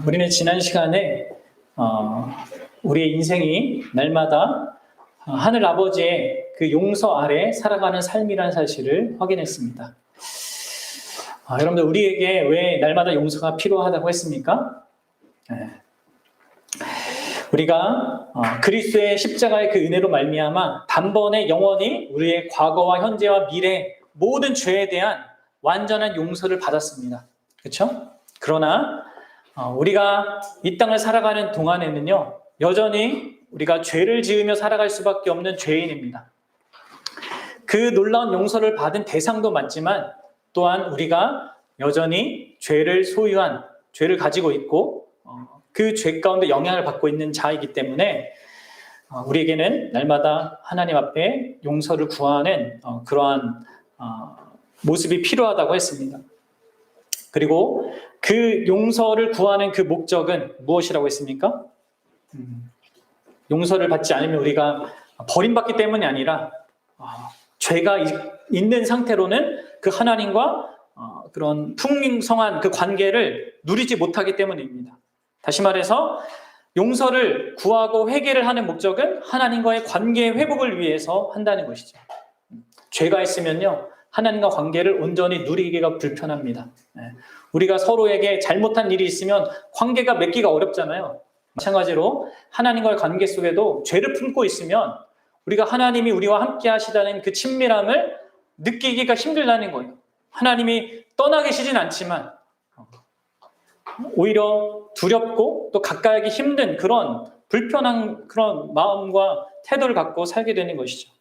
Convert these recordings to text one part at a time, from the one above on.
우리는 지난 시간에 우리의 인생이 날마다 하늘 아버지의 그 용서 아래 살아가는 삶이라는 사실을 확인했습니다. 여러분들, 우리에게 왜 날마다 용서가 필요하다고 했습니까? 우리가 그리스도의 십자가의 그 은혜로 말미암아 단번에 영원히 우리의 과거와 현재와 미래 모든 죄에 대한 완전한 용서를 받았습니다. 그렇죠? 그러나 우리가 이 땅을 살아가는 동안에는요, 여전히 우리가 죄를 지으며 살아갈 수밖에 없는 죄인입니다. 그 놀라운 용서를 받은 대상도 맞지만 또한 우리가 여전히 죄를 소유한, 죄를 가지고 있고 그 죄 가운데 영향을 받고 있는 자이기 때문에 우리에게는 날마다 하나님 앞에 용서를 구하는 그러한 모습이 필요하다고 했습니다. 그리고 그 용서를 구하는 그 목적은 무엇이라고 했습니까? 용서를 받지 않으면 우리가 버림받기 때문이 아니라 죄가 있는 상태로는 그 하나님과 그런 풍성한 그 관계를 누리지 못하기 때문입니다. 다시 말해서 용서를 구하고 회개를 하는 목적은 하나님과의 관계의 회복을 위해서 한다는 것이죠. 죄가 있으면요, 하나님과 관계를 온전히 누리기가 불편합니다. 우리가 서로에게 잘못한 일이 있으면 관계가 맺기가 어렵잖아요. 마찬가지로 하나님과의 관계 속에도 죄를 품고 있으면 우리가 하나님이 우리와 함께 하시다는 그 친밀함을 느끼기가 힘들다는 거예요. 하나님이 떠나 계시진 않지만 오히려 두렵고 또 가까이 하기 힘든 그런 불편한 그런 마음과 태도를 갖고 살게 되는 것이죠.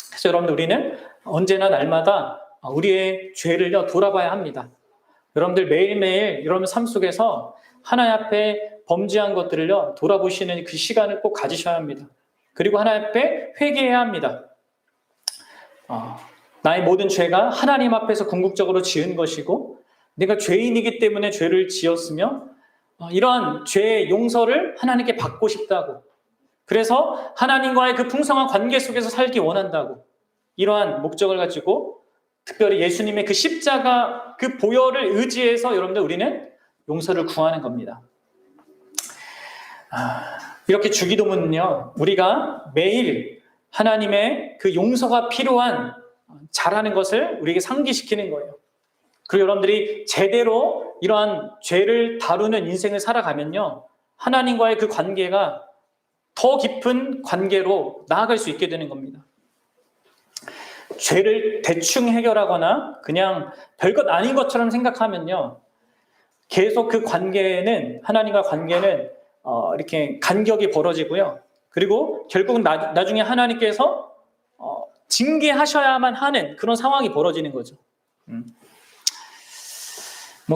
그래서 여러분들, 우리는 언제나 날마다 우리의 죄를 돌아봐야 합니다. 여러분들 매일매일 여러분 삶 속에서 하나님 앞에 범죄한 것들을 돌아보시는 그 시간을 꼭 가지셔야 합니다. 그리고 하나님 앞에 회개해야 합니다. 나의 모든 죄가 하나님 앞에서 궁극적으로 지은 것이고 내가 죄인이기 때문에 죄를 지었으며 이러한 죄의 용서를 하나님께 받고 싶다고, 그래서 하나님과의 그 풍성한 관계 속에서 살기 원한다고, 이러한 목적을 가지고 특별히 예수님의 그 십자가 그 보혈을 의지해서 여러분들 우리는 용서를 구하는 겁니다. 이렇게 주기도문은요, 우리가 매일 하나님의 그 용서가 필요한 잘하는 것을 우리에게 상기시키는 거예요. 그리고 여러분들이 제대로 이러한 죄를 다루는 인생을 살아가면요, 하나님과의 그 관계가 더 깊은 관계로 나아갈 수 있게 되는 겁니다. 죄를 대충 해결하거나 그냥 별것 아닌 것처럼 생각하면요, 계속 그 관계는, 하나님과 관계는 이렇게 간격이 벌어지고요. 그리고 결국은 나중에 하나님께서 징계하셔야만 하는 그런 상황이 벌어지는 거죠.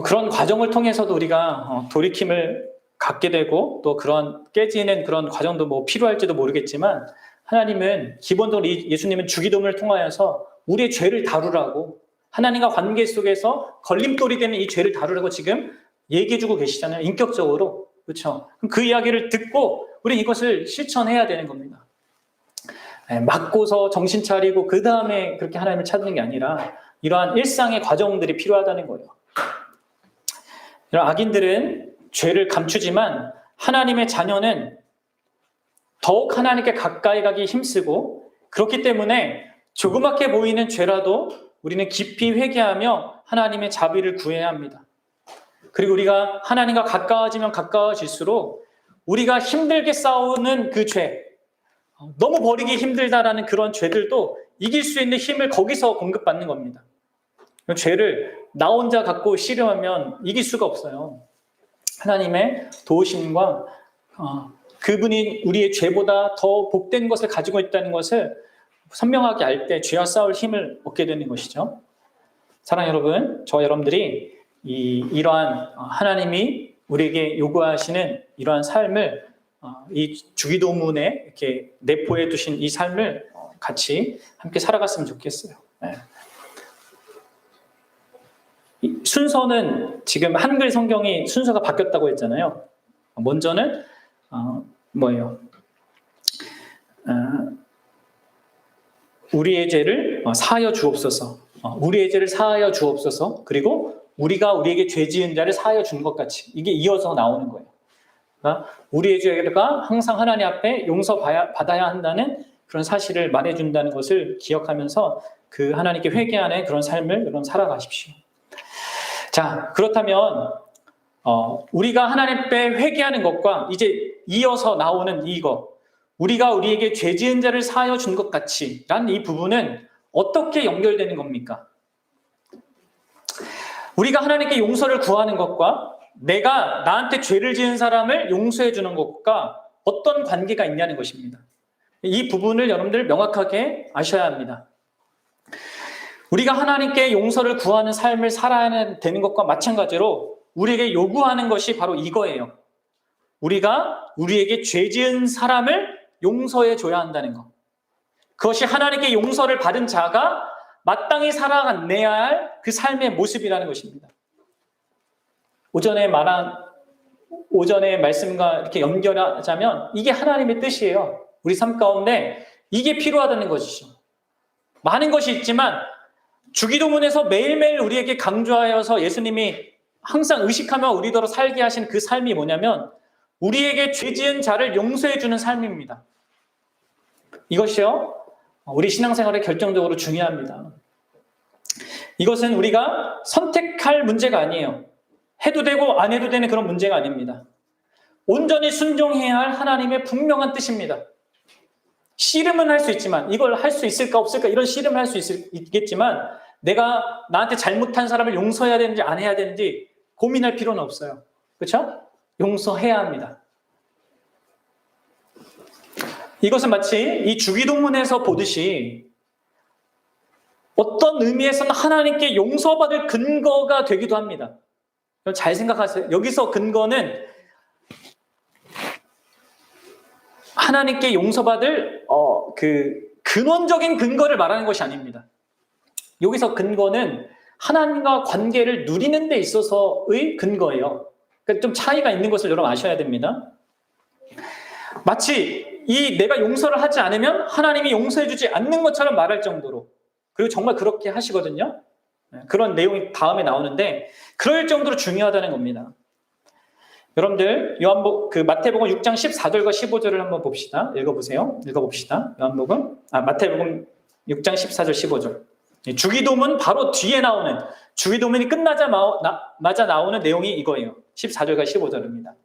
그런 과정을 통해서도 우리가 돌이킴을 갖게 되고 또 그런 깨지는 그런 과정도 필요할지도 모르겠지만, 하나님은 기본적으로 예수님은 주기도문을 통하여서 우리의 죄를 다루라고, 하나님과 관계 속에서 걸림돌이 되는 이 죄를 다루라고 지금 얘기해주고 계시잖아요. 인격적으로. 그렇죠? 그 이야기를 듣고 우리는 이것을 실천해야 되는 겁니다. 맞고서 정신 차리고 그 다음에 그렇게 하나님을 찾는 게 아니라 이러한 일상의 과정들이 필요하다는 거예요. 이런 악인들은 죄를 감추지만 하나님의 자녀는 더욱 하나님께 가까이 가기 힘쓰고, 그렇기 때문에 조그맣게 보이는 죄라도 우리는 깊이 회개하며 하나님의 자비를 구해야 합니다. 그리고 우리가 하나님과 가까워지면 가까워질수록 우리가 힘들게 싸우는 그 죄, 너무 버리기 힘들다라는 그런 죄들도 이길 수 있는 힘을 거기서 공급받는 겁니다. 죄를 나 혼자 갖고 씨름하면 이길 수가 없어요. 하나님의 도우심과 그분이 우리의 죄보다 더 복된 것을 가지고 있다는 것을 선명하게 알 때 죄와 싸울 힘을 얻게 되는 것이죠. 사랑하는 여러분, 저와 여러분들이 이러한 하나님이 우리에게 요구하시는 이러한 삶을, 이 주기도문에 이렇게 내포해 두신 이 삶을 같이 함께 살아갔으면 좋겠어요. 순서는 지금 한글 성경이 순서가 바뀌었다고 했잖아요. 먼저는 뭐예요? 우리의 죄를 사하여 주옵소서. 우리의 죄를 사하여 주옵소서. 그리고 우리가 우리에게 죄 지은 자를 사하여 준 것 같이, 이게 이어서 나오는 거예요. 그러니까 우리의 죄가 항상 하나님 앞에 용서받아야 한다는 그런 사실을 말해준다는 것을 기억하면서 그 하나님께 회개하는 그런 삶을 여러분 살아가십시오. 자, 그렇다면 우리가 하나님 앞에 회개하는 것과 이제 이어서 나오는 이거, 우리가 우리에게 죄 지은 자를 사하여 준 것 같이 라는 이 부분은 어떻게 연결되는 겁니까? 우리가 하나님께 용서를 구하는 것과 내가 나한테 죄를 지은 사람을 용서해 주는 것과 어떤 관계가 있냐는 것입니다. 이 부분을 여러분들 명확하게 아셔야 합니다. 우리가 하나님께 용서를 구하는 삶을 살아야 되는 것과 마찬가지로 우리에게 요구하는 것이 바로 이거예요. 우리가 우리에게 죄 지은 사람을 용서해 줘야 한다는 것. 그것이 하나님께 용서를 받은 자가 마땅히 살아내야 할 그 삶의 모습이라는 것입니다. 오전에 말씀과 이렇게 연결하자면 이게 하나님의 뜻이에요. 우리 삶 가운데 이게 필요하다는 것이죠. 많은 것이 있지만 주기도문에서 매일매일 우리에게 강조하여서 예수님이 항상 의식하며 우리더러 살게 하신 그 삶이 뭐냐면 우리에게 죄 지은 자를 용서해 주는 삶입니다. 이것이요, 우리 신앙생활에 결정적으로 중요합니다. 이것은 우리가 선택할 문제가 아니에요. 해도 되고 안 해도 되는 그런 문제가 아닙니다. 온전히 순종해야 할 하나님의 분명한 뜻입니다. 씨름은 할 수 있지만 이걸 할 수 있을까 없을까 이런 씨름을 할 수 있겠지만 내가 나한테 잘못한 사람을 용서해야 되는지 안 해야 되는지 고민할 필요는 없어요. 그렇죠? 용서해야 합니다. 이것은 마치 이 주기도문에서 보듯이 어떤 의미에서는 하나님께 용서받을 근거가 되기도 합니다. 잘 생각하세요. 여기서 근거는 하나님께 용서받을 그 근원적인 근거를 말하는 것이 아닙니다. 여기서 근거는 하나님과 관계를 누리는 데 있어서의 근거예요. 그러니까 좀 차이가 있는 것을 여러분 아셔야 됩니다. 마치 내가 용서를 하지 않으면 하나님이 용서해주지 않는 것처럼 말할 정도로, 그리고 정말 그렇게 하시거든요. 그런 내용이 다음에 나오는데 그럴 정도로 중요하다는 겁니다. 여러분들 마태복음 6장 14절과 15절을 한번 봅시다. 읽어봅시다. 마태복음 6장 14절 15절. 주기도문 바로 뒤에 나오는, 주기도문이 끝나자마자 나오는 내용이 이거예요. 14절과 15절입니다.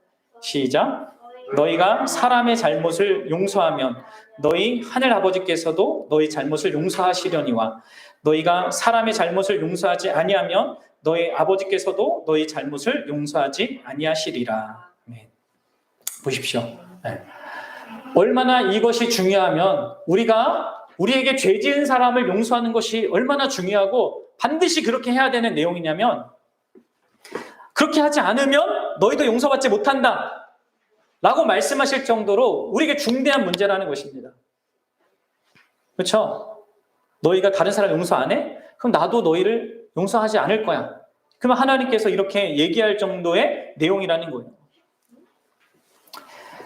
시작. 너희가 사람의 잘못을 용서하면 너희 하늘 아버지께서도 너희 잘못을 용서하시려니와 너희가 사람의 잘못을 용서하지 아니하면 너희 아버지께서도 너희 잘못을 용서하지 아니하시리라. 네. 보십시오. 네. 얼마나 이것이 중요하면 우리가 우리에게 죄 지은 사람을 용서하는 것이 얼마나 중요하고 반드시 그렇게 해야 되는 내용이냐면 그렇게 하지 않으면 너희도 용서받지 못한다 라고 말씀하실 정도로 우리에게 중대한 문제라는 것입니다. 그렇죠? 너희가 다른 사람 용서 안 해? 그럼 나도 너희를 용서하지 않을 거야. 그러면 하나님께서 이렇게 얘기할 정도의 내용이라는 거예요.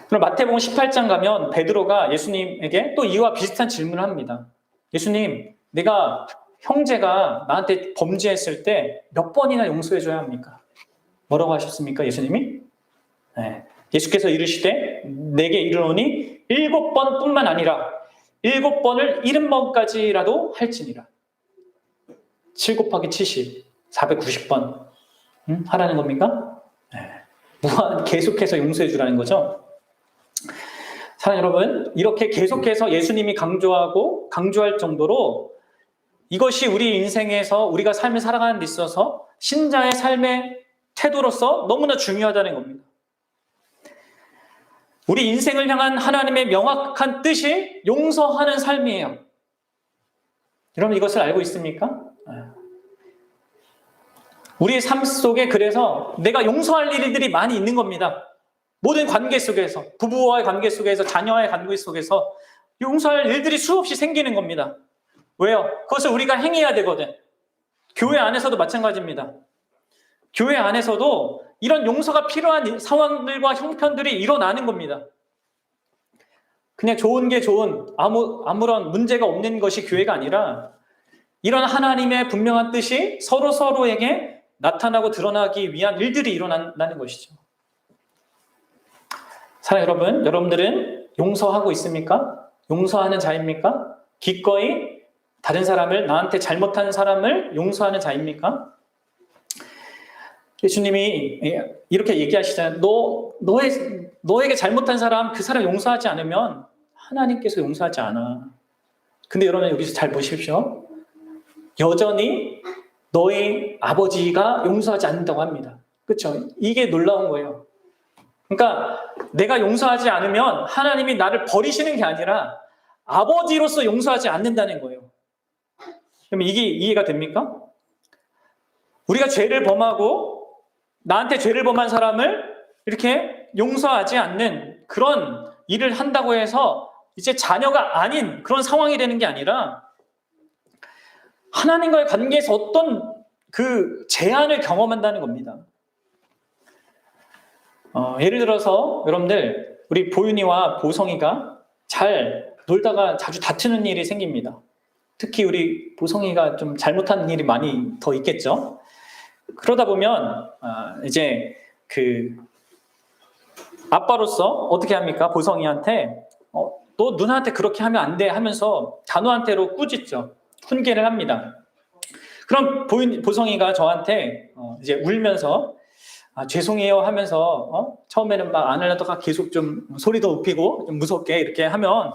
그럼 마태복음 18장 가면 베드로가 예수님에게 또 이와 비슷한 질문을 합니다. 예수님, 내가 형제가 나한테 범죄했을 때 몇 번이나 용서해 줘야 합니까? 뭐라고 하셨습니까, 예수님이? 네. 예수께서 이르시되 내게 이르노니 7번뿐만 아니라 7번을 70번까지라도 할지니라. 7 곱하기 70, 490번 하라는 겁니까? 네. 무한 계속해서 용서해 주라는 거죠. 사랑하는 여러분, 이렇게 계속해서 예수님이 강조할 정도로 이것이 우리 인생에서 우리가 삶을 살아가는 데 있어서 신자의 삶의 태도로서 너무나 중요하다는 겁니다. 우리 인생을 향한 하나님의 명확한 뜻이 용서하는 삶이에요. 여러분 이것을 알고 있습니까? 우리의 삶 속에 그래서 내가 용서할 일들이 많이 있는 겁니다. 모든 관계 속에서, 부부와의 관계 속에서, 자녀와의 관계 속에서 용서할 일들이 수없이 생기는 겁니다. 왜요? 그것을 우리가 행해야 되거든. 교회 안에서도 마찬가지입니다. 교회 안에서도 이런 용서가 필요한 상황들과 형편들이 일어나는 겁니다. 그냥 아무런 문제가 없는 것이 교회가 아니라 이런 하나님의 분명한 뜻이 서로에게 나타나고 드러나기 위한 일들이 일어나는 것이죠. 사랑하는 여러분, 여러분들은 용서하고 있습니까? 용서하는 자입니까? 기꺼이 다른 사람을, 나한테 잘못한 사람을 용서하는 자입니까? 예수님이 이렇게 얘기하시잖아요. 너에게 잘못한 사람, 그 사람 용서하지 않으면 하나님께서 용서하지 않아. 근데 여러분 여기서 잘 보십시오. 여전히 너의 아버지가 용서하지 않는다고 합니다. 그렇죠? 이게 놀라운 거예요. 그러니까 내가 용서하지 않으면 하나님이 나를 버리시는 게 아니라 아버지로서 용서하지 않는다는 거예요. 그럼 이게 이해가 됩니까? 우리가 죄를 범하고 나한테 죄를 범한 사람을 이렇게 용서하지 않는 그런 일을 한다고 해서 이제 자녀가 아닌 그런 상황이 되는 게 아니라 하나님과의 관계에서 어떤 그 제한을 경험한다는 겁니다. 예를 들어서 여러분들 우리 보윤이와 보성이가 잘 놀다가 자주 다투는 일이 생깁니다. 특히 우리 보성이가 좀 잘못한 일이 많이 더 있겠죠. 그러다 보면 이제 그 아빠로서 어떻게 합니까? 보성이한테 너 누나한테 그렇게 하면 안 돼 하면서 단호한테로 꾸짖죠. 훈계를 합니다. 그럼 보성이가 저한테 이제 울면서 죄송해요 하면서 처음에는 막 안 하려다가 계속 좀 소리도 높이고 좀 무섭게 이렇게 하면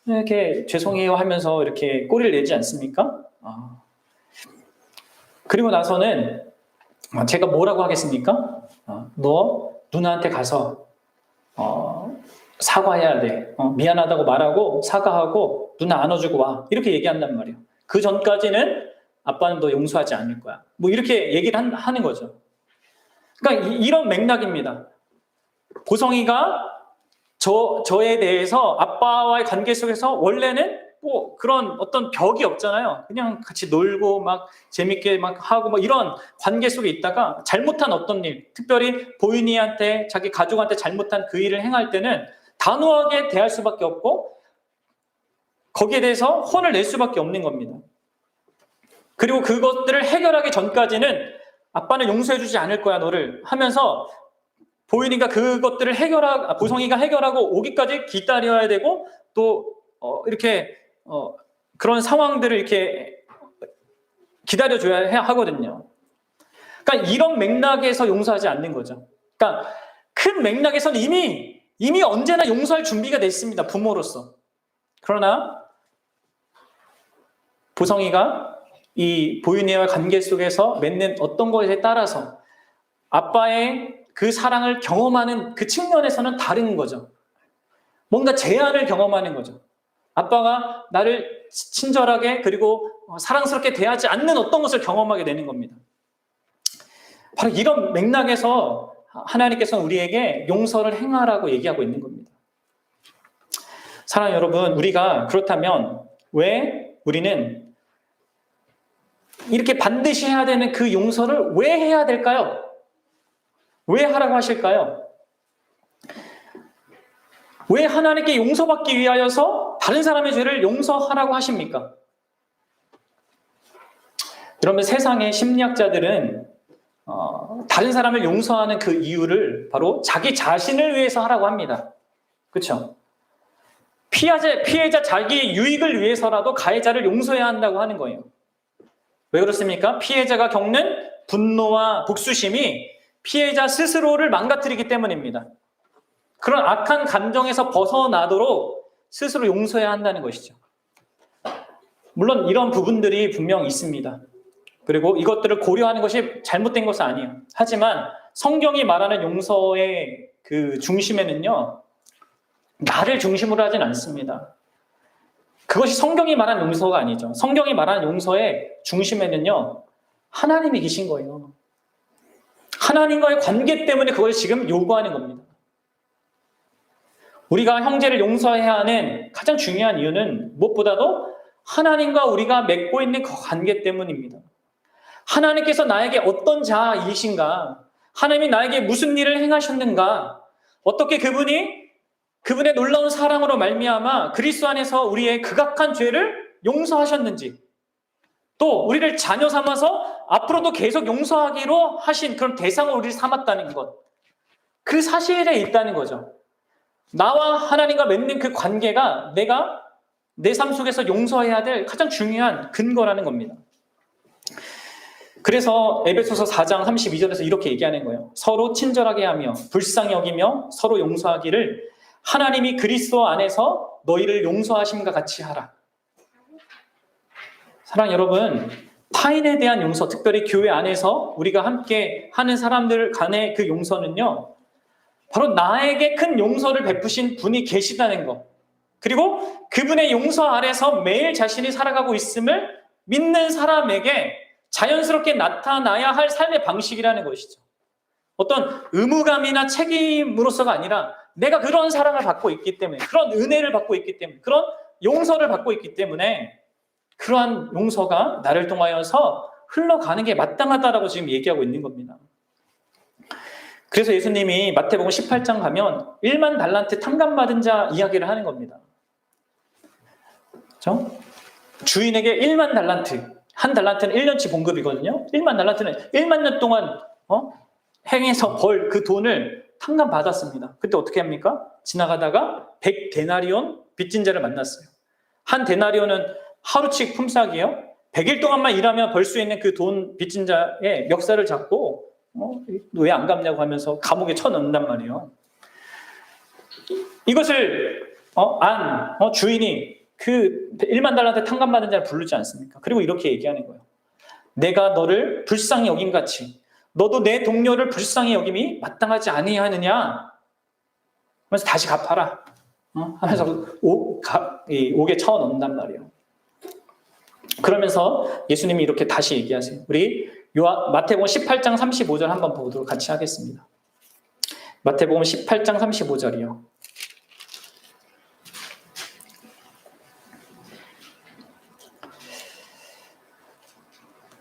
이렇게 죄송해요 하면서 이렇게 꼬리를 내지 않습니까? 그리고 나서는 제가 뭐라고 하겠습니까? 너 누나한테 가서 사과해야 돼. 미안하다고 말하고 사과하고 누나 안아주고 와. 이렇게 얘기한단 말이에요. 그 전까지는 아빠는 너 용서하지 않을 거야. 뭐 이렇게 얘기를 하는 거죠. 그러니까 이런 맥락입니다. 보성이가 저에 대해서 아빠와의 관계 속에서 원래는 뭐 그런 어떤 벽이 없잖아요. 그냥 같이 놀고 막 재밌게 막 하고 뭐 이런 관계 속에 있다가 잘못한 어떤 일, 특별히 보윤이한테 자기 가족한테 잘못한 그 일을 행할 때는 단호하게 대할 수밖에 없고 거기에 대해서 혼을 낼 수밖에 없는 겁니다. 그리고 그것들을 해결하기 전까지는 아빠는 용서해주지 않을 거야 너를 하면서 보윤이가 그것들을 보성이가 해결하고 오기까지 기다려야 되고 또 이렇게 그런 상황들을 이렇게 기다려줘야 하거든요. 그러니까 이런 맥락에서 용서하지 않는 거죠. 그러니까 큰 맥락에서는 이미 언제나 용서할 준비가 돼 있습니다. 부모로서. 그러나 보성이가 이 보윤이와의 관계 속에서 맺는 어떤 것에 따라서 아빠의 그 사랑을 경험하는 그 측면에서는 다른 거죠. 뭔가 제한을 경험하는 거죠. 아빠가 나를 친절하게 그리고 사랑스럽게 대하지 않는 어떤 것을 경험하게 되는 겁니다. 바로 이런 맥락에서 하나님께서는 우리에게 용서를 행하라고 얘기하고 있는 겁니다. 사랑하는 여러분, 우리가 그렇다면 왜 우리는 이렇게 반드시 해야 되는 그 용서를 왜 해야 될까요? 왜 하라고 하실까요? 왜 하나님께 용서받기 위하여서 다른 사람의 죄를 용서하라고 하십니까? 여러분, 세상의 심리학자들은 다른 사람을 용서하는 그 이유를 바로 자기 자신을 위해서 하라고 합니다. 그렇죠? 피해자 자기 유익을 위해서라도 가해자를 용서해야 한다고 하는 거예요. 왜 그렇습니까? 피해자가 겪는 분노와 복수심이 피해자 스스로를 망가뜨리기 때문입니다. 그런 악한 감정에서 벗어나도록 스스로 용서해야 한다는 것이죠. 물론 이런 부분들이 분명 있습니다. 그리고 이것들을 고려하는 것이 잘못된 것은 아니에요. 하지만 성경이 말하는 용서의 그 중심에는요, 나를 중심으로 하진 않습니다. 그것이 성경이 말하는 용서가 아니죠. 성경이 말하는 용서의 중심에는요, 하나님이 계신 거예요. 하나님과의 관계 때문에 그걸 지금 요구하는 겁니다. 우리가 형제를 용서해야 하는 가장 중요한 이유는 무엇보다도 하나님과 우리가 맺고 있는 그 관계 때문입니다. 하나님께서 나에게 어떤 자이신가? 하나님이 나에게 무슨 일을 행하셨는가? 어떻게 그분의 놀라운 사랑으로 말미암아 그리스도 안에서 우리의 극악한 죄를 용서하셨는지, 또 우리를 자녀 삼아서 앞으로도 계속 용서하기로 하신 그런 대상을 우리를 삼았다는 것. 그 사실에 있다는 거죠. 나와 하나님과 맺는 그 관계가 내가 내 삶 속에서 용서해야 될 가장 중요한 근거라는 겁니다. 그래서 에베소서 4장 32절에서 이렇게 얘기하는 거예요. 서로 친절하게 하며 불쌍히 여기며 서로 용서하기를 하나님이 그리스도 안에서 너희를 용서하심과 같이 하라. 사랑 여러분, 타인에 대한 용서, 특별히 교회 안에서 우리가 함께 하는 사람들 간의 그 용서는요, 바로 나에게 큰 용서를 베푸신 분이 계시다는 것, 그리고 그분의 용서 아래서 매일 자신이 살아가고 있음을 믿는 사람에게 자연스럽게 나타나야 할 삶의 방식이라는 것이죠. 어떤 의무감이나 책임으로서가 아니라 내가 그런 사랑을 받고 있기 때문에, 그런 은혜를 받고 있기 때문에, 그런 용서를 받고 있기 때문에 그러한 용서가 나를 통하여서 흘러가는 게 마땅하다라고 지금 얘기하고 있는 겁니다. 그래서 예수님이 마태복음 18장 가면 1만 달란트 탕감받은 자 이야기를 하는 겁니다. 그렇죠? 주인에게 1만 달란트, 한 달란트는 1년치 봉급이거든요. 1만 달란트는 1만 년 동안 행해서 벌 그 돈을 탕감받았습니다. 그때 어떻게 합니까? 지나가다가 100데나리온 빚진 자를 만났어요. 한 데나리온은 하루치 품삯이에요. 100일 동안만 일하면 벌 수 있는 그 돈 빚진 자의 멱살을 잡고 왜 안 갚냐고 하면서 감옥에 쳐넣는단 말이에요. 이것을 주인이 그 1만 달란트 탕감받은 자를 부르지 않습니까? 그리고 이렇게 얘기하는 거예요. 내가 너를 불쌍히 여긴 같이 너도 내 동료를 불쌍히 여김이 마땅하지 아니하느냐 하면서 다시 갚아라 하면서 옥에 쳐넣는단 말이에요. 그러면서 예수님이 이렇게 다시 얘기하세요. 우리 마태복음 18장 35절 한번 보도록 같이 하겠습니다. 마태복음 18장 35절이요.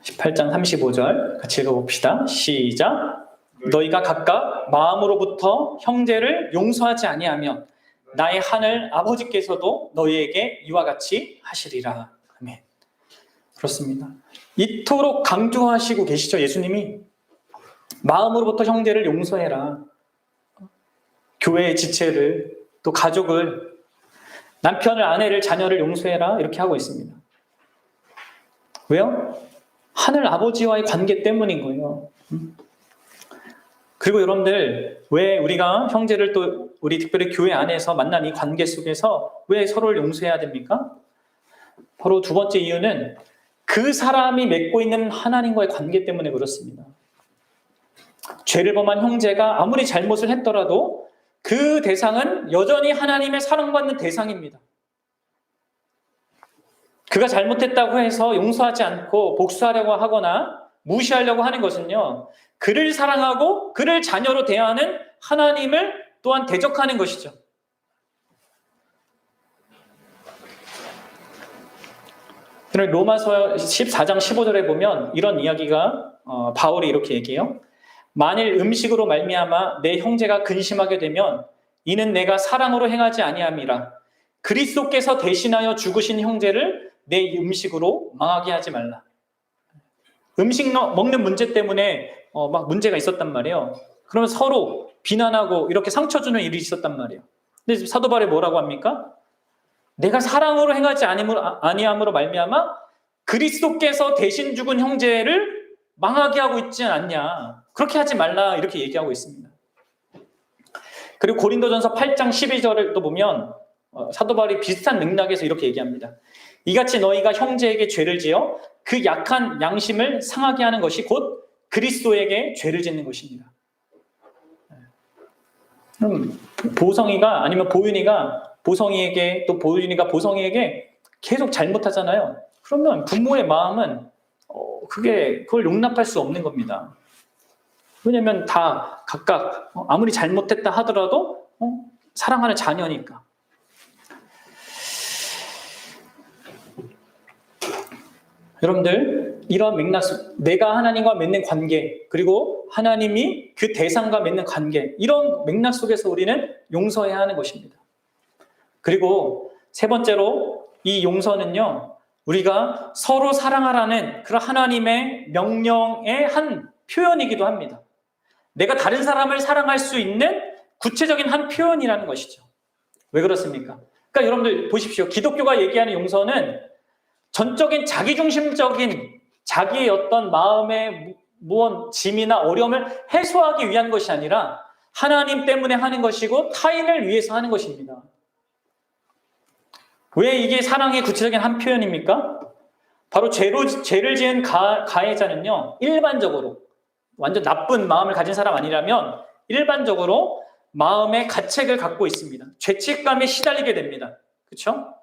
18장 35절 같이 읽어봅시다. 시작. 너희가 각각 마음으로부터 형제를 용서하지 아니하면 나의 하늘 아버지께서도 너희에게 이와 같이 하시리라. 아멘. 그렇습니다. 이토록 강조하시고 계시죠, 예수님이. 마음으로부터 형제를 용서해라. 교회의 지체를, 또 가족을, 남편을, 아내를, 자녀를 용서해라. 이렇게 하고 있습니다. 왜요? 하늘 아버지와의 관계 때문인 거예요. 그리고 여러분들, 왜 우리가 형제를 또 우리 특별히 교회 안에서 만난 이 관계 속에서 왜 서로를 용서해야 됩니까? 바로 두 번째 이유는 그 사람이 맺고 있는 하나님과의 관계 때문에 그렇습니다. 죄를 범한 형제가 아무리 잘못을 했더라도 그 대상은 여전히 하나님의 사랑받는 대상입니다. 그가 잘못했다고 해서 용서하지 않고 복수하려고 하거나 무시하려고 하는 것은요, 그를 사랑하고 그를 자녀로 대하는 하나님을 또한 대적하는 것이죠. 로마서 14장 15절에 보면 이런 이야기가 바울이 이렇게 얘기해요. 만일 음식으로 말미암아 내 형제가 근심하게 되면 이는 내가 사랑으로 행하지 아니함이라. 그리스도께서 대신하여 죽으신 형제를 내 음식으로 망하게 하지 말라. 음식 먹는 문제 때문에 막 문제가 있었단 말이에요. 그러면 서로 비난하고 이렇게 상처 주는 일이 있었단 말이에요. 근데 사도 바울이 뭐라고 합니까? 내가 사랑으로 행하지 아니함으로 말미암아 그리스도께서 대신 죽은 형제를 망하게 하고 있지 않냐. 그렇게 하지 말라 이렇게 얘기하고 있습니다. 그리고 고린도전서 8장 12절을 또 보면 사도 바울이 비슷한 맥락에서 이렇게 얘기합니다. 이같이 너희가 형제에게 죄를 지어 그 약한 양심을 상하게 하는 것이 곧 그리스도에게 죄를 짓는 것입니다. 그럼 보성이가 아니면 보윤이가 보성이에게 또 보윤이가 보성이에게 계속 잘못하잖아요. 그러면 부모의 마음은 그걸 용납할 수 없는 겁니다. 왜냐하면 다 각각 아무리 잘못했다 하더라도 사랑하는 자녀니까. 여러분들, 이런 맥락 속 내가 하나님과 맺는 관계, 그리고 하나님이 그 대상과 맺는 관계, 이런 맥락 속에서 우리는 용서해야 하는 것입니다. 그리고 세 번째로 이 용서는요, 우리가 서로 사랑하라는 그런 하나님의 명령의 한 표현이기도 합니다. 내가 다른 사람을 사랑할 수 있는 구체적인 한 표현이라는 것이죠. 왜 그렇습니까? 그러니까 여러분들 보십시오. 기독교가 얘기하는 용서는 전적인 자기중심적인 자기의 어떤 마음의 무언 짐이나 어려움을 해소하기 위한 것이 아니라 하나님 때문에 하는 것이고 타인을 위해서 하는 것입니다. 왜 이게 사랑의 구체적인 한 표현입니까? 바로 죄를 지은 가해자는요, 일반적으로 완전 나쁜 마음을 가진 사람 아니라면 일반적으로 마음의 가책을 갖고 있습니다. 죄책감에 시달리게 됩니다. 그렇죠?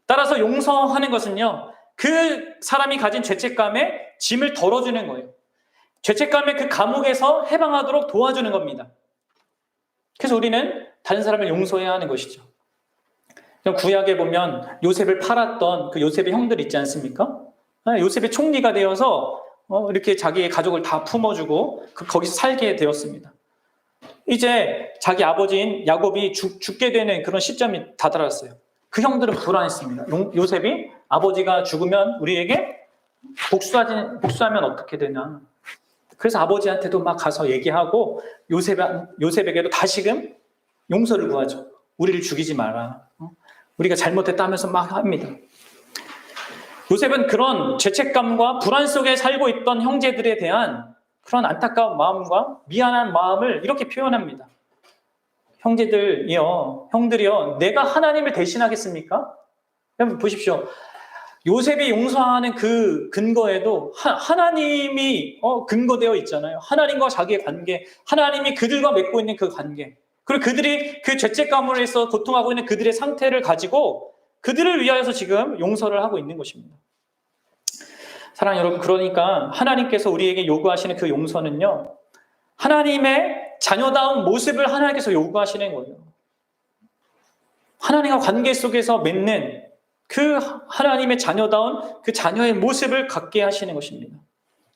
따라서 용서하는 것은요, 그 사람이 가진 죄책감에 짐을 덜어주는 거예요. 죄책감의 그 감옥에서 해방하도록 도와주는 겁니다. 그래서 우리는 다른 사람을 용서해야 하는 것이죠. 구약에 보면 요셉을 팔았던 그 요셉의 형들 있지 않습니까? 요셉이 총리가 되어서 이렇게 자기의 가족을 다 품어주고 거기서 살게 되었습니다. 이제 자기 아버지인 야곱이 죽게 되는 그런 시점이 다다랐어요. 그 형들은 불안했습니다. 요셉이 아버지가 죽으면 우리에게 복수하면 어떻게 되냐. 그래서 아버지한테도 막 가서 얘기하고 요셉에게도 다시금 용서를 구하죠. 우리를 죽이지 마라. 우리가 잘못했다 하면서 막 합니다. 요셉은 그런 죄책감과 불안 속에 살고 있던 형제들에 대한 그런 안타까운 마음과 미안한 마음을 이렇게 표현합니다. 형들이요, 내가 하나님을 대신하겠습니까? 여러분 보십시오. 요셉이 용서하는 그 근거에도 하나님이 근거되어 있잖아요. 하나님과 자기의 관계, 하나님이 그들과 맺고 있는 그 관계, 그리고 그들이 그 죄책감으로 해서 고통하고 있는 그들의 상태를 가지고 그들을 위하여서 지금 용서를 하고 있는 것입니다. 사랑하는 여러분, 그러니까 하나님께서 우리에게 요구하시는 그 용서는요, 하나님의 자녀다운 모습을 하나님께서 요구하시는 거예요. 하나님과 관계 속에서 맺는 그 하나님의 자녀다운 그 자녀의 모습을 갖게 하시는 것입니다.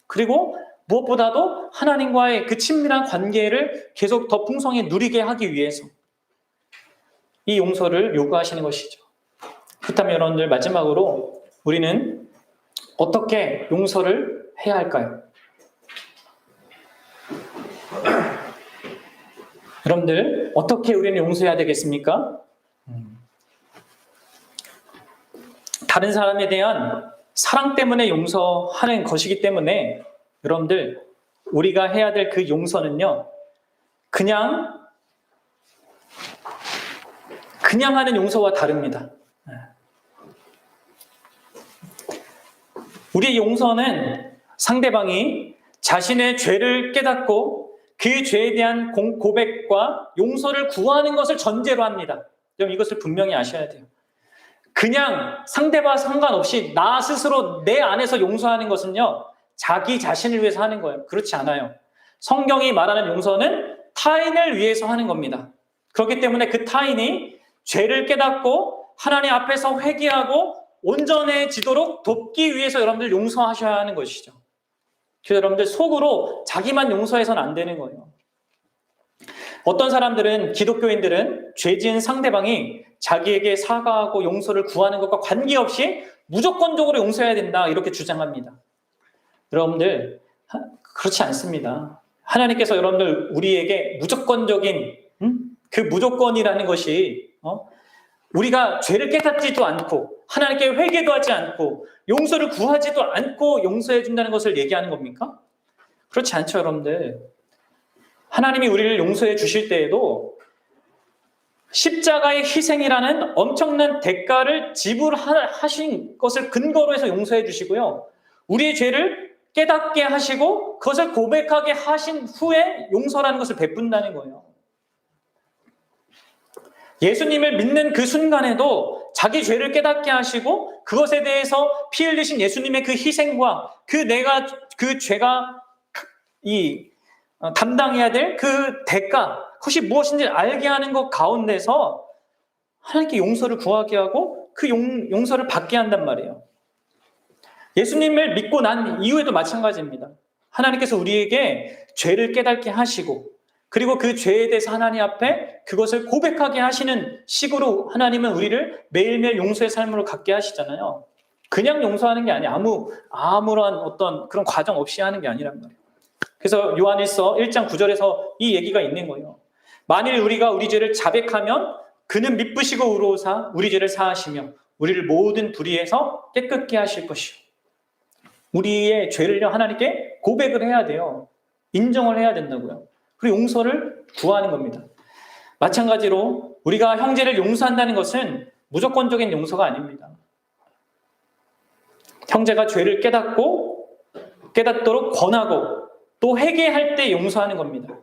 그리고 무엇보다도 하나님과의 그 친밀한 관계를 계속 더 풍성히 누리게 하기 위해서 이 용서를 요구하시는 것이죠. 그렇다면 여러분들, 마지막으로 우리는 어떻게 용서를 해야 할까요? 여러분들, 어떻게 우리는 용서해야 되겠습니까? 다른 사람에 대한 사랑 때문에 용서하는 것이기 때문에 여러분들, 우리가 해야 될 그 용서는요, 그냥 하는 용서와 다릅니다. 우리의 용서는 상대방이 자신의 죄를 깨닫고 그 죄에 대한 고백과 용서를 구하는 것을 전제로 합니다. 여러분, 이것을 분명히 아셔야 돼요. 그냥 상대와 상관없이 나 스스로 내 안에서 용서하는 것은요, 자기 자신을 위해서 하는 거예요. 그렇지 않아요. 성경이 말하는 용서는 타인을 위해서 하는 겁니다. 그렇기 때문에 그 타인이 죄를 깨닫고 하나님 앞에서 회개하고 온전해지도록 돕기 위해서 여러분들 용서하셔야 하는 것이죠. 그래서 여러분들, 속으로 자기만 용서해서는 안 되는 거예요. 어떤 사람들은, 기독교인들은 죄 지은 상대방이 자기에게 사과하고 용서를 구하는 것과 관계없이 무조건적으로 용서해야 된다, 이렇게 주장합니다. 여러분들, 그렇지 않습니다. 하나님께서 여러분들 우리에게 무조건적인 그 무조건이라는 것이 우리가 죄를 깨닫지도 않고 하나님께 회개도 하지 않고 용서를 구하지도 않고 용서해 준다는 것을 얘기하는 겁니까? 그렇지 않죠, 여러분들. 하나님이 우리를 용서해 주실 때에도 십자가의 희생이라는 엄청난 대가를 지불하신 것을 근거로 해서 용서해 주시고요, 우리의 죄를 깨닫게 하시고 그것을 고백하게 하신 후에 용서라는 것을 베푼다는 거예요. 예수님을 믿는 그 순간에도 자기 죄를 깨닫게 하시고 그것에 대해서 피 흘리신 예수님의 그 희생과 그 죄가 담당해야 될 그 대가, 그것이 무엇인지 알게 하는 것 가운데서 하나님께 용서를 구하게 하고 그 용서를 받게 한단 말이에요. 예수님을 믿고 난 이후에도 마찬가지입니다. 하나님께서 우리에게 죄를 깨닫게 하시고 그리고 그 죄에 대해서 하나님 앞에 그것을 고백하게 하시는 식으로 하나님은 우리를 매일매일 용서의 삶으로 갖게 하시잖아요. 그냥 용서하는 게 아니야. 아무런 어떤 그런 과정 없이 하는 게 아니란 말이에요. 그래서 요한일서 1장 9절에서 이 얘기가 있는 거예요. 만일 우리가 우리 죄를 자백하면 그는 미쁘시고 의로우사 우리 죄를 사하시며 우리를 모든 불의에서 깨끗게 하실 것이요. 우리의 죄를요 하나님께 고백을 해야 돼요. 인정을 해야 된다고요. 그리고 용서를 구하는 겁니다. 마찬가지로 우리가 형제를 용서한다는 것은 무조건적인 용서가 아닙니다. 형제가 죄를 깨닫도록 권하고 또 회개할 때 용서하는 겁니다.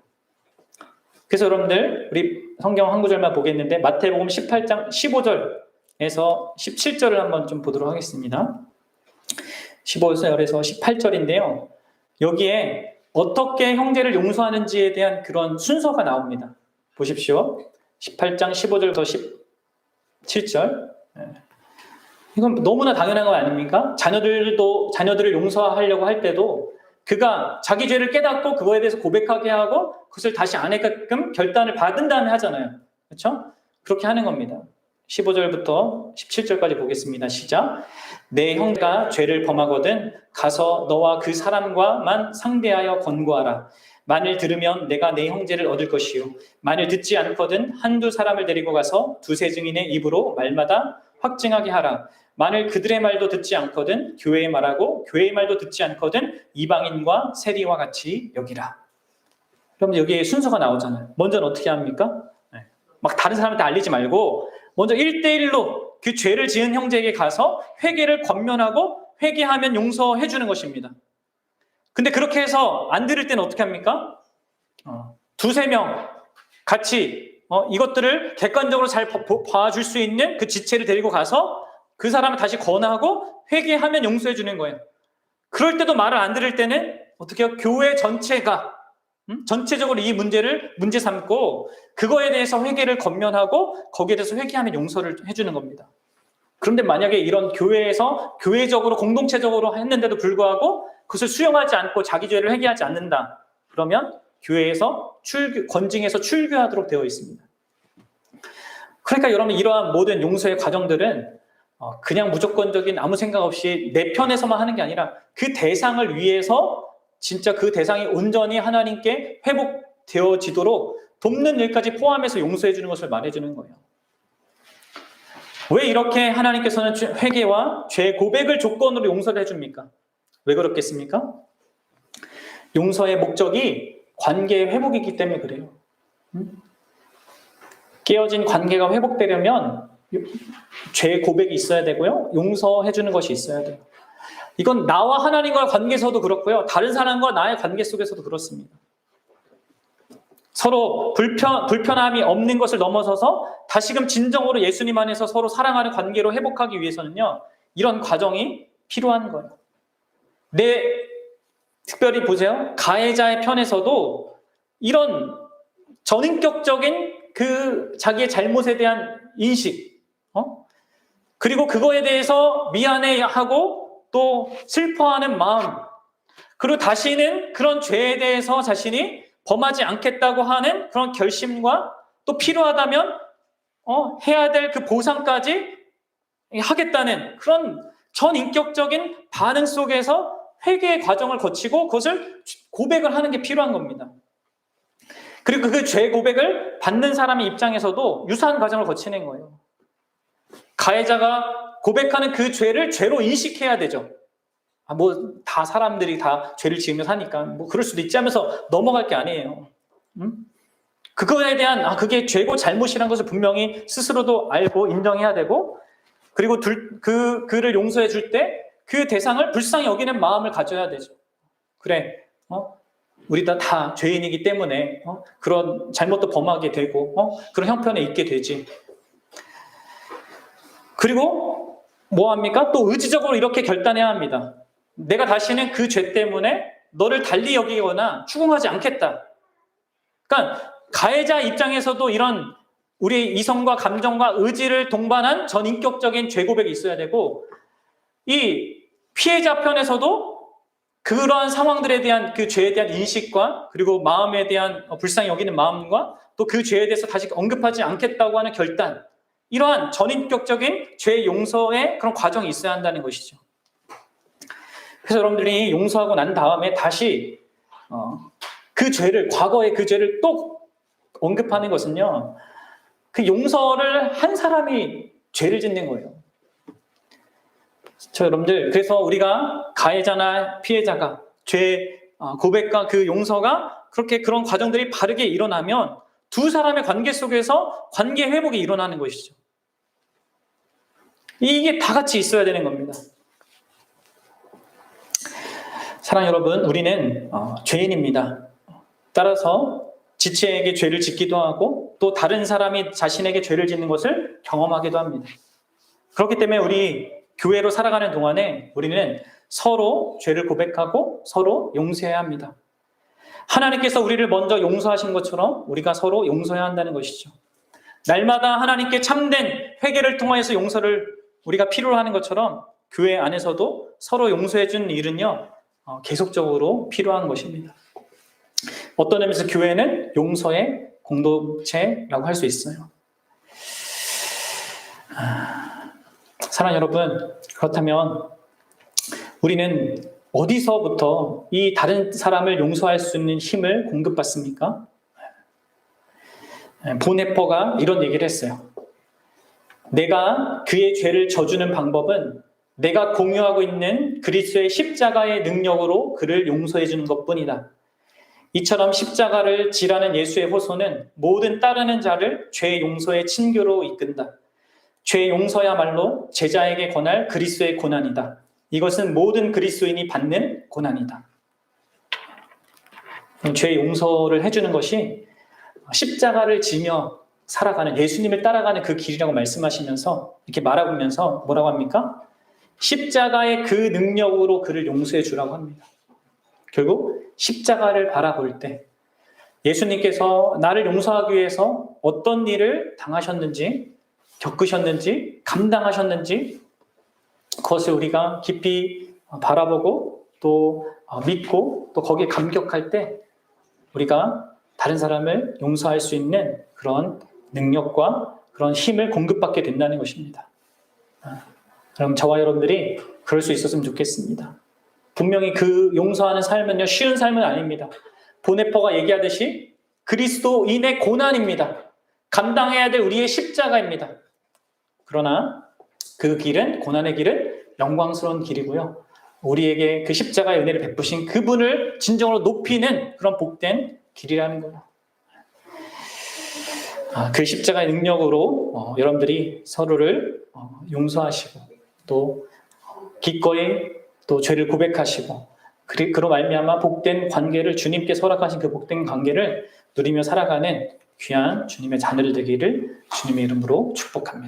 그래서 여러분들 우리 성경 한 구절만 보겠는데 마태복음 18장 15절에서 17절을 한번 좀 보도록 하겠습니다. 15절에서 18절인데요. 여기에 어떻게 형제를 용서하는지에 대한 그런 순서가 나옵니다. 보십시오. 18장 15절부터 17절. 이건 너무나 당연한 거 아닙니까? 자녀들을 용서하려고 할 때도 그가 자기 죄를 깨닫고 그거에 대해서 고백하게 하고 그것을 다시 안 하게끔 결단을 받은 다음에 하잖아요. 그렇죠? 그렇게 하는 겁니다. 15절부터 17절까지 보겠습니다. 시작. 내 형제가 죄를 범하거든 가서 너와 그 사람과만 상대하여 권고하라. 만일 들으면 내가 내 형제를 얻을 것이요 만일 듣지 않거든 한두 사람을 데리고 가서 두세 증인의 입으로 말마다 확증하게 하라. 만일 그들의 말도 듣지 않거든 교회의 말하고 교회의 말도 듣지 않거든 이방인과 세리와 같이 여기라. 그럼 여기에 순서가 나오잖아요. 먼저는 어떻게 합니까? 막 다른 사람한테 알리지 말고 먼저 1대1로 그 죄를 지은 형제에게 가서 회개를 권면하고 회개하면 용서해 주는 것입니다. 근데 그렇게 해서 안 들을 때는 어떻게 합니까? 두세 명 같이 이것들을 객관적으로 잘 봐줄 수 있는 그 지체를 데리고 가서 그 사람을 다시 권하고 회개하면 용서해 주는 거예요. 그럴 때도 말을 안 들을 때는 어떻게 해요? 교회 전체가 전체적으로 이 문제를 문제 삼고 그거에 대해서 회개를 권면하고 거기에 대해서 회개하면 용서를 해주는 겁니다. 그런데 만약에 이런 교회에서 교회적으로 공동체적으로 했는데도 불구하고 그것을 수용하지 않고 자기 죄를 회개하지 않는다. 그러면 교회에서 권징해서 출교하도록 되어 있습니다. 그러니까 여러분 이러한 모든 용서의 과정들은 그냥 무조건적인 아무 생각 없이 내 편에서만 하는 게 아니라 그 대상을 위해서 진짜 그 대상이 온전히 하나님께 회복되어지도록 돕는 일까지 포함해서 용서해 주는 것을 말해주는 거예요. 왜 이렇게 하나님께서는 회개와 죄 고백을 조건으로 용서를 해줍니까? 왜 그렇겠습니까? 용서의 목적이 관계의 회복이기 때문에 그래요. 깨어진 관계가 회복되려면 죄 고백이 있어야 되고요. 용서해 주는 것이 있어야 돼요. 이건 나와 하나님과의 관계에서도 그렇고요. 다른 사람과 나의 관계 속에서도 그렇습니다. 서로 불편함이 없는 것을 넘어서서 다시금 진정으로 예수님 안에서 서로 사랑하는 관계로 회복하기 위해서는요. 이런 과정이 필요한 거예요. 특별히 보세요. 가해자의 편에서도 이런 전인격적인 그 자기의 잘못에 대한 인식, 그리고 그거에 대해서 미안해하고 또 슬퍼하는 마음, 그리고 다시는 그런 죄에 대해서 자신이 범하지 않겠다고 하는 그런 결심과 또 필요하다면 해야 될 그 보상까지 하겠다는 그런 전인격적인 반응 속에서 회개의 과정을 거치고 그것을 고백을 하는 게 필요한 겁니다. 그리고 그 죄 고백을 받는 사람의 입장에서도 유사한 과정을 거치는 거예요. 가해자가 고백하는 그 죄를 죄로 인식해야 되죠. 다 사람들이 다 죄를 지으며 사니까 그럴 수도 있지 하면서 넘어갈 게 아니에요. 그거에 대한 그게 죄고 잘못이란 것을 분명히 스스로도 알고 인정해야 되고, 그리고 그를 용서해 줄 때 그 대상을 불쌍히 여기는 마음을 가져야 되죠. 그래, 우리 다 죄인이기 때문에 그런 잘못도 범하게 되고 그런 형편에 있게 되지. 그리고 뭐합니까? 또 의지적으로 이렇게 결단해야 합니다. 내가 다시는 그 죄 때문에 너를 달리 여기거나 추궁하지 않겠다. 그러니까 가해자 입장에서도 이런 우리의 이성과 감정과 의지를 동반한 전인격적인 죄 고백이 있어야 되고, 이 피해자 편에서도 그러한 상황들에 대한 그 죄에 대한 인식과 그리고 마음에 대한 불쌍히 여기는 마음과 또 그 죄에 대해서 다시 언급하지 않겠다고 하는 결단, 이러한 전인격적인 죄 용서의 그런 과정이 있어야 한다는 것이죠. 그래서 여러분들이 용서하고 난 다음에 다시 그 죄를, 과거의 그 죄를 또 언급하는 것은요, 그 용서를 한 사람이 죄를 짓는 거예요. 여러분들, 그래서 우리가 가해자나 피해자가 죄 고백과 그 용서가 그렇게 그런 과정들이 바르게 일어나면 두 사람의 관계 속에서 관계 회복이 일어나는 것이죠. 이게 다 같이 있어야 되는 겁니다. 사랑 여러분, 우리는 죄인입니다. 따라서 지체에게 죄를 짓기도 하고 또 다른 사람이 자신에게 죄를 짓는 것을 경험하기도 합니다. 그렇기 때문에 우리 교회로 살아가는 동안에 우리는 서로 죄를 고백하고 서로 용서해야 합니다. 하나님께서 우리를 먼저 용서하신 것처럼 우리가 서로 용서해야 한다는 것이죠. 날마다 하나님께 참된 회개를 통하여서 용서를 우리가 필요로 하는 것처럼 교회 안에서도 서로 용서해 주는 일은요, 계속적으로 필요한 것입니다. 어떤 의미에서 교회는 용서의 공동체라고 할 수 있어요. 사랑하는 여러분, 그렇다면 우리는 어디서부터 이 다른 사람을 용서할 수 있는 힘을 공급받습니까? 보네퍼가 이런 얘기를 했어요. 내가 그의 죄를 져주는 방법은 내가 공유하고 있는 그리스도의 십자가의 능력으로 그를 용서해 주는 것뿐이다. 이처럼 십자가를 지라는 예수의 호소는 모든 따르는 자를 죄 용서의 친교로 이끈다. 죄 용서야말로 제자에게 권할 그리스도의 고난이다. 이것은 모든 그리스도인이 받는 고난이다. 죄 용서를 해주는 것이 십자가를 지며 살아가는, 예수님을 따라가는 그 길이라고 말씀하시면서 이렇게 말하면서 뭐라고 합니까? 십자가의 그 능력으로 그를 용서해 주라고 합니다. 결국 십자가를 바라볼 때 예수님께서 나를 용서하기 위해서 어떤 일을 당하셨는지, 겪으셨는지, 감당하셨는지 그것을 우리가 깊이 바라보고 또 믿고 또 거기에 감격할 때 우리가 다른 사람을 용서할 수 있는 그런 능력과 그런 힘을 공급받게 된다는 것입니다. 그럼 저와 여러분들이 그럴 수 있었으면 좋겠습니다. 분명히 그 용서하는 삶은요, 쉬운 삶은 아닙니다. 보네퍼가 얘기하듯이 그리스도인의 고난입니다. 감당해야 될 우리의 십자가입니다. 그러나 그 길은, 고난의 길은 영광스러운 길이고요. 우리에게 그 십자가의 은혜를 베푸신 그분을 진정으로 높이는 그런 복된 길이라는 거예요. 그 십자가의 능력으로 여러분들이 서로를 용서하시고 또 기꺼이 또 죄를 고백하시고 그로 말미암아 복된 관계를, 주님께 허락하신 그 복된 관계를 누리며 살아가는 귀한 주님의 자녀들 되기를 주님의 이름으로 축복합니다.